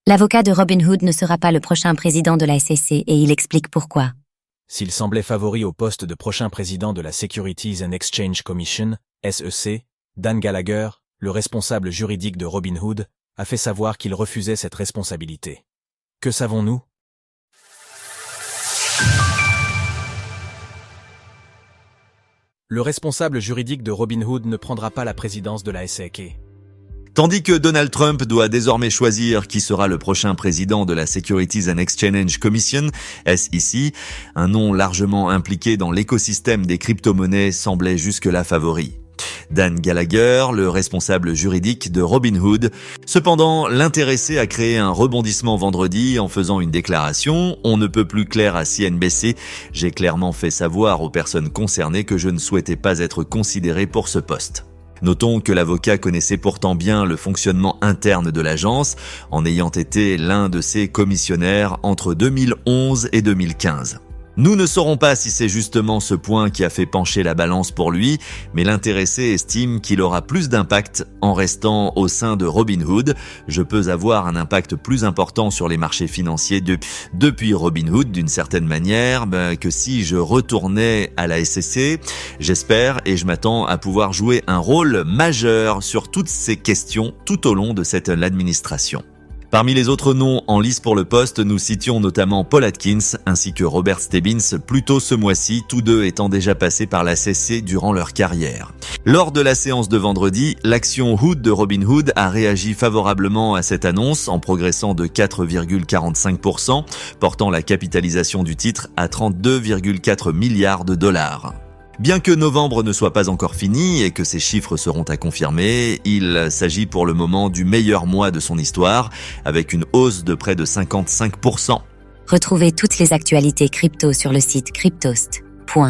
L'avocat de Robinhood ne sera pas le prochain président de la SEC et il explique pourquoi. S'il semblait favori au poste de prochain président de la Securities and Exchange Commission, SEC, Dan Gallagher, le responsable juridique de Robinhood, a fait savoir qu'il refusait cette responsabilité. Que savons-nous? Le responsable juridique de Robinhood ne prendra pas la présidence de la SEC. Tandis que Donald Trump doit désormais choisir qui sera le prochain président de la Securities and Exchange Commission, SEC, un nom largement impliqué dans l'écosystème des crypto-monnaies semblait jusque-là favori. Dan Gallagher, le responsable juridique de Robinhood, cependant l'intéressé a créé un rebondissement vendredi en faisant une déclaration « On ne peut plus clair à CNBC, j'ai clairement fait savoir aux personnes concernées que je ne souhaitais pas être considéré pour ce poste ». Notons que l'avocat connaissait pourtant bien le fonctionnement interne de l'agence, en ayant été l'un de ses commissionnaires entre 2011 et 2015. Nous ne saurons pas si c'est justement ce point qui a fait pencher la balance pour lui, mais l'intéressé estime qu'il aura plus d'impact en restant au sein de Robinhood. Je peux avoir un impact plus important sur les marchés financiers depuis Robinhood d'une certaine manière que si je retournais à la SEC. J'espère et je m'attends à pouvoir jouer un rôle majeur sur toutes ces questions tout au long de cette administration. Parmi les autres noms en lice pour le poste, nous citions notamment Paul Atkins ainsi que Robert Stebbins plus tôt ce mois-ci, tous deux étant déjà passés par la SEC durant leur carrière. Lors de la séance de vendredi, l'action Hood de Robinhood a réagi favorablement à cette annonce en progressant de 4,45%, portant la capitalisation du titre à 32,4 milliards de dollars. Bien que novembre ne soit pas encore fini et que ces chiffres seront à confirmer, il s'agit pour le moment du meilleur mois de son histoire, avec une hausse de près de 55%. Retrouvez toutes les actualités crypto sur le site cryptost.fr.